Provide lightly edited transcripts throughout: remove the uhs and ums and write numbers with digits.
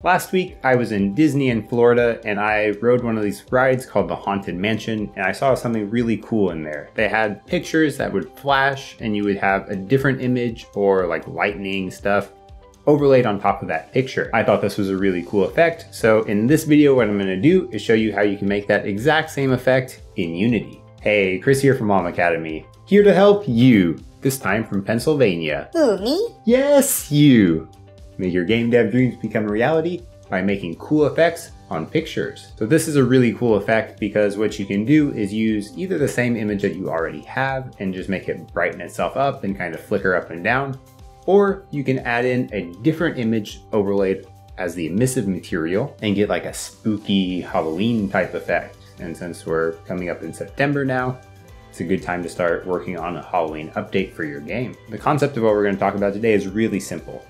Last week, I was in Disney in Florida and I rode one of these rides called the Haunted Mansion, and I saw something really cool in there. They had pictures that would flash and you would have a different image or like lightning stuff overlaid on top of that picture. I thought this was a really cool effect, so in this video what I'm going to do is show you how you can make that exact same effect in Unity. Hey, Chris here from LlamAcademy, here to help you, this time from Pennsylvania. Who, me? Yes, you! Make your game dev dreams become a reality by making cool effects on pictures. So this is a really cool effect because what you can do is use either the same image that you already have and just make it brighten itself up and kind of flicker up and down, or you can add in a different image overlaid as the emissive material and get like a spooky Halloween type effect. And since we're coming up in September now, it's a good time to start working on a Halloween update for your game. The concept of what we're going to talk about today is really simple.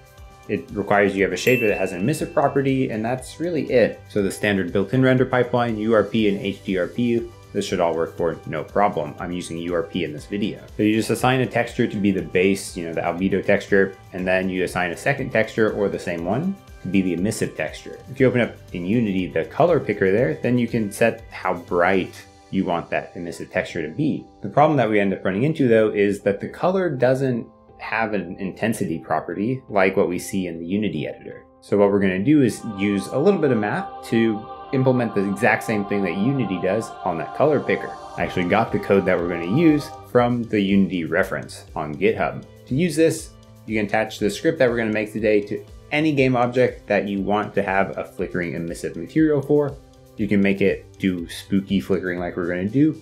It requires you have a shader that has an emissive property, and that's really it. So the standard built-in render pipeline, URP and HDRP, this should all work for no problem. I'm using URP in this video. So you just assign a texture to be the base, the albedo texture, and then you assign a second texture or the same one to be the emissive texture. If you open up in Unity the color picker there, then you can set how bright you want that emissive texture to be. The problem that we end up running into though is that the color doesn't have an intensity property like what we see in the Unity editor. So what we're going to do is use a little bit of math to implement the exact same thing that Unity does on that color picker. I actually got the code that we're going to use from the Unity reference on GitHub. To use this, you can attach the script that we're going to make today to any game object that you want to have a flickering emissive material for. You can make it do spooky flickering like we're going to do,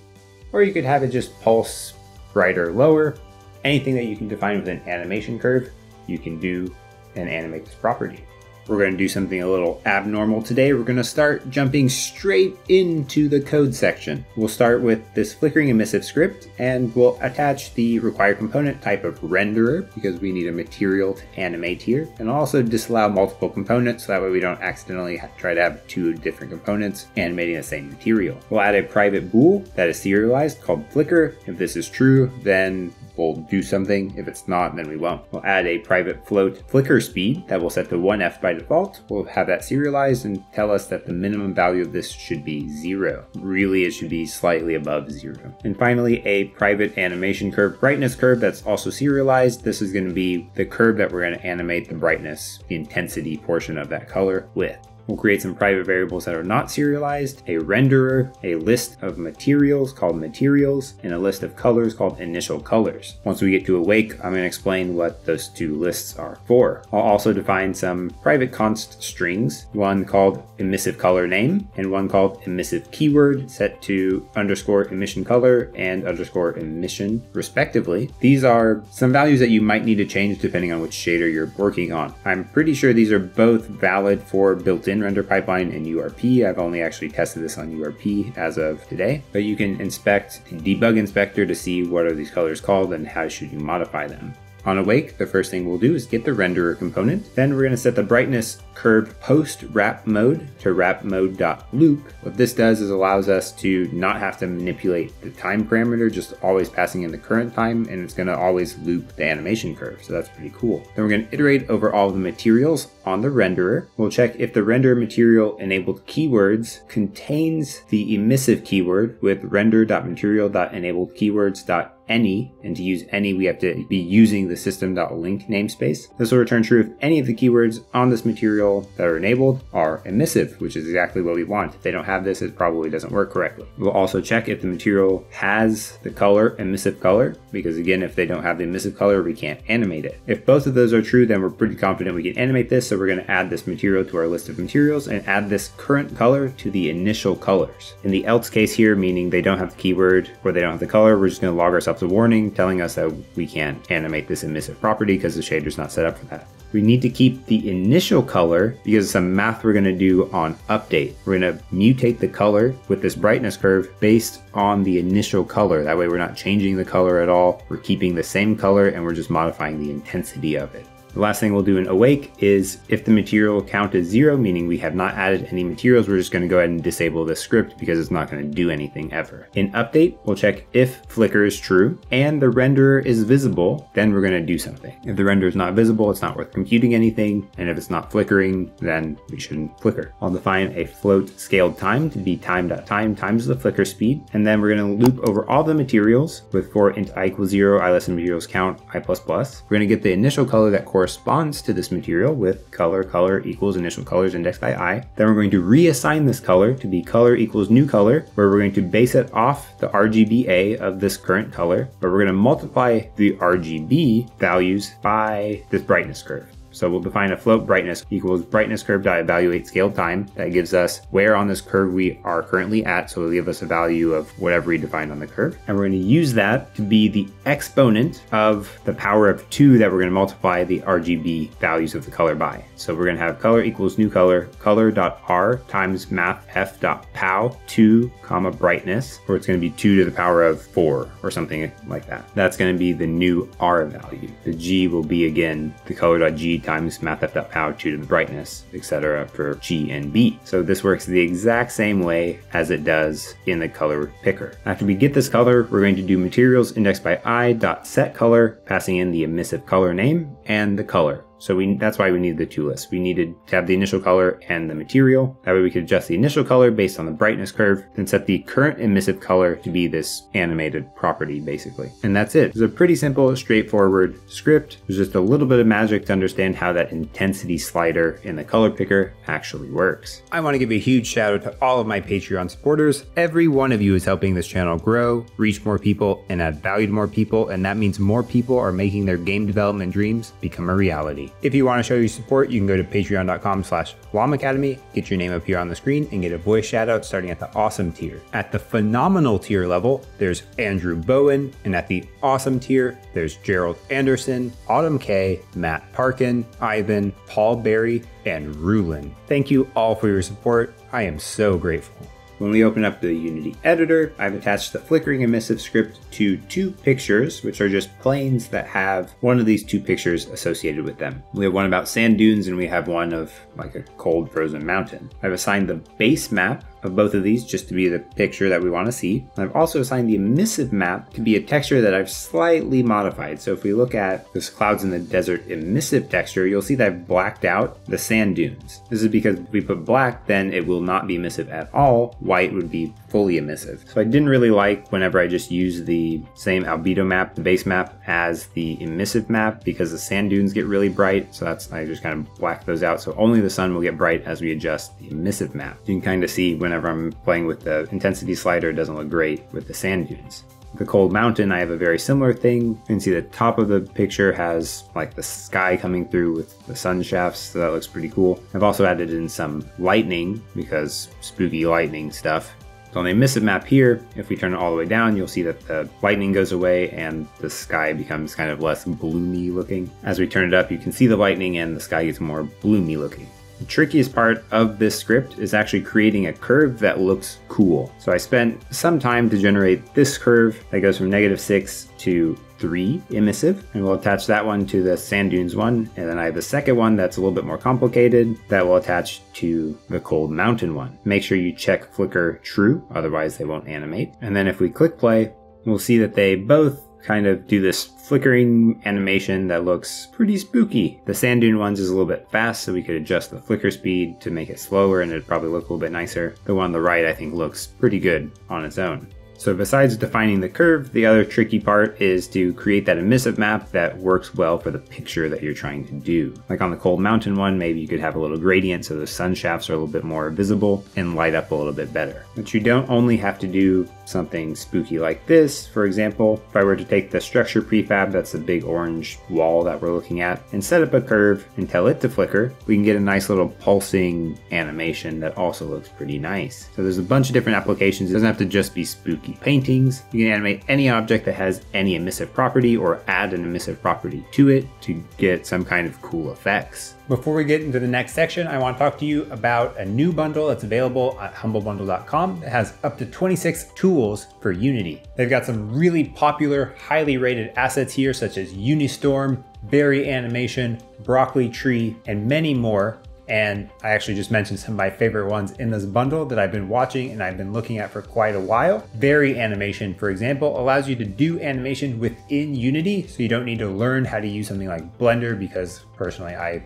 or you could have it just pulse brighter, lower. Anything that you can define with an animation curve, you can do and animate this property. We're going to do something a little abnormal today. We're going to start jumping straight into the code section. We'll start with this flickering emissive script, and we'll attach the required component type of renderer because we need a material to animate here, and also disallow multiple components so that way we don't accidentally try to have two different components animating the same material. We'll add a private bool that is serialized called flicker. If this is true, then we'll do something. If it's not, then we won't. We'll add a private float flicker speed that will set to 1f by default. We'll have that serialized and tell us that the minimum value of this should be 0. Really, it should be slightly above 0. And finally, a private animation curve brightness curve that's also serialized. This is going to be the curve that we're going to animate the brightness, the intensity portion of that color with. We'll create some private variables that are not serialized, a renderer, a list of materials called materials, and a list of colors called initial colors. Once we get to awake, I'm going to explain what those two lists are for. I'll also define some private const strings, one called emissive color name and one called emissive keyword set to underscore emission color and underscore emission respectively. These are some values that you might need to change depending on which shader you're working on. I'm pretty sure these are both valid for built-in render pipeline and URP. I've only actually tested this on URP as of today, but you can inspect the debug inspector to see what are these colors called and how should you modify them. On awake, the first thing we'll do is get the renderer component. Then we're going to set the brightness curve post wrap mode to wrap mode.loop. What this does is allows us to not have to manipulate the time parameter, just always passing in the current time, and it's going to always loop the animation curve. So that's pretty cool. Then we're going to iterate over all the materials on the renderer. We'll check if the render material enabled keywords contains the emissive keyword with render.material.enabled keywords.any, and to use any we have to be using the system.link namespace. This will return true if any of the keywords on this material that are enabled are emissive, which is exactly what we want. If they don't have this, it probably doesn't work correctly. We'll also check if the material has the color emissive color, because again, if they don't have the emissive color, we can't animate it. If both of those are true, then we're pretty confident we can animate this. So we're going to add this material to our list of materials and add this current color to the initial colors. In the else case here, meaning they don't have the keyword or they don't have the color, we're just going to log ourselves a warning telling us that we can't animate this emissive property because the shader's not set up for that. We need to keep the initial color because of some math we're going to do on update. We're going to mutate the color with this brightness curve based on the initial color. That way we're not changing the color at all. We're keeping the same color and we're just modifying the intensity of it. The last thing we'll do in awake is if the material count is 0, meaning we have not added any materials, we're just going to go ahead and disable this script because it's not going to do anything ever. In update, we'll check if flicker is true and the renderer is visible, then we're going to do something. If the renderer is not visible, it's not worth computing anything. And if it's not flickering, then we shouldn't flicker. I'll define a float scaled time to be time.time times the flicker speed. And then we're going to loop over all the materials with for int I equals 0, I less than materials count, I++. We're going to get the initial color that corresponds to this material with color equals initial colors indexed by I. Then we're going to reassign this color to be color equals new color, where we're going to base it off the RGBA of this current color, but we're going to multiply the RGB values by this brightness curve. So we'll define a float brightness equals brightness curve.evaluate scaled time. That gives us where on this curve we are currently at. So it'll give us a value of whatever we defined on the curve. And we're going to use that to be the exponent of the power of 2 that we're going to multiply the RGB values of the color by. So we're going to have color equals new color, color.r times mathf.pow 2 comma brightness, or it's going to be 2 to the power of 4 or something like that. That's going to be the new R value. The G will be again the color.g times mathf.pow 2 to the brightness, etc. for G and B. So this works the exact same way as it does in the color picker. After we get this color, we're going to do materials indexed by I.setColor, passing in the emissive color name and the color. So that's why we need the two lists. We needed to have the initial color and the material. That way we could adjust the initial color based on the brightness curve, then set the current emissive color to be this animated property, basically. And that's it. It's a pretty simple, straightforward script. There's just a little bit of magic to understand how that intensity slider in the color picker actually works. I want to give a huge shout out to all of my Patreon supporters. Every one of you is helping this channel grow, reach more people, and add value to more people. And that means more people are making their game development dreams become a reality. If you want to show your support, you can go to patreon.com/LlamAcademy, get your name up here on the screen, and get a voice shout out starting at the awesome tier. At the phenomenal tier level, there's Andrew Bowen, and at the awesome tier, there's Gerald Anderson, Autumn K, Matt Parkin, Ivan, Paul Berry, and Rulin. Thank you all for your support. I am so grateful. When we open up the Unity editor, I've attached the FlickeringEmissive script to 2 pictures, which are just planes that have one of these 2 pictures associated with them. We have one about sand dunes and we have one of like a cold frozen mountain. I've assigned the base map of both of these just to be the picture that we want to see. I've also assigned the emissive map to be a texture that I've slightly modified. So if we look at this clouds in the desert emissive texture, you'll see that I've blacked out the sand dunes. This is because if we put black, then it will not be emissive at all. White would be fully emissive. So I didn't really like whenever I just use the same albedo map, the base map, as the emissive map, because the sand dunes get really bright. So I just kind of black those out. So only the sun will get bright as we adjust the emissive map. You can kind of see whenever I'm playing with the intensity slider, it doesn't look great with the sand dunes. The cold mountain, I have a very similar thing. You can see the top of the picture has like the sky coming through with the sun shafts, so that looks pretty cool. I've also added in some lightning because spooky lightning stuff. So on the emissive map here, if we turn it all the way down, you'll see that the lightning goes away and the sky becomes kind of less gloomy looking. As we turn it up, you can see the lightning and the sky gets more gloomy looking. The trickiest part of this script is actually creating a curve that looks cool. So I spent some time to generate this curve that goes from -6 to 3 emissive, and we'll attach that one to the sand dunes one. And then I have a second one that's a little bit more complicated that will attach to the cold mountain one. Make sure you check flicker true, otherwise they won't animate. And then if we click play, we'll see that they both kind of do this flickering animation that looks pretty spooky. The sand dune ones is a little bit fast, so we could adjust the flicker speed to make it slower and it'd probably look a little bit nicer. The one on the right I think looks pretty good on its own. So besides defining the curve, the other tricky part is to create that emissive map that works well for the picture that you're trying to do. Like on the cold mountain one, maybe you could have a little gradient so the sun shafts are a little bit more visible and light up a little bit better. But you don't only have to do something spooky like this. For example, if I were to take the structure prefab, that's the big orange wall that we're looking at, and set up a curve and tell it to flicker, we can get a nice little pulsing animation that also looks pretty nice. So there's a bunch of different applications. It doesn't have to just be spooky. spooky paintings. You can animate any object that has any emissive property or add an emissive property to it to get some kind of cool effects. Before we get into the next section, I want to talk to you about a new bundle that's available at humblebundle.com that has up to 26 tools for Unity. They've got some really popular, highly rated assets here, such as Unistorm, Berry Animation, Broccoli Tree, and many more. And I actually just mentioned some of my favorite ones in this bundle that I've been watching and I've been looking at for quite a while. Berry Animation, for example, allows you to do animation within Unity, so you don't need to learn how to use something like Blender, because personally I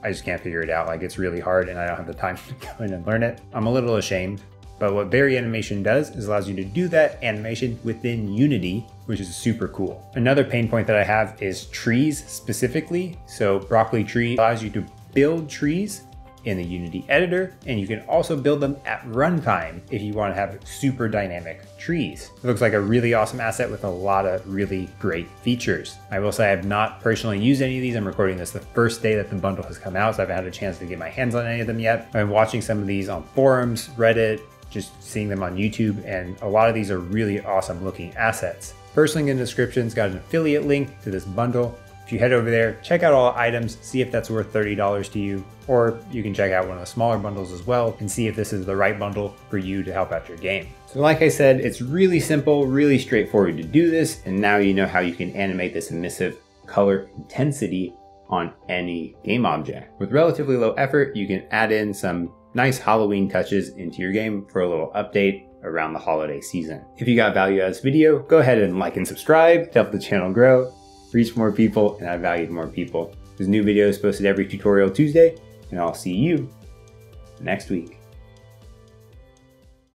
just can't figure it out. Like, it's really hard and I don't have the time to go in and learn it. I'm a little ashamed. But what Berry Animation does is allows you to do that animation within Unity, which is super cool. Another pain point that I have is trees specifically. So Broccoli Tree allows you to build trees in the Unity editor, and you can also build them at runtime if you want to have super dynamic trees. It looks like a really awesome asset with a lot of really great features. I will say I have not personally used any of these. I'm recording this the first day that the bundle has come out, so I haven't had a chance to get my hands on any of them yet. I've been watching some of these on forums, Reddit, just seeing them on YouTube, and a lot of these are really awesome looking assets. First link in the description's got an affiliate link to this bundle. If you head over there, check out all the items, see if that's worth $30 to you, or you can check out one of the smaller bundles as well and see if this is the right bundle for you to help out your game. So like I said, it's really simple, really straightforward to do this, and now you know how you can animate this emissive color intensity on any game object. With relatively low effort, you can add in some nice Halloween touches into your game for a little update around the holiday season. If you got value out of this video, go ahead and like and subscribe to help the channel grow, reach more people, and add value to more people. There's new videos posted every Tutorial Tuesday, and I'll see you next week.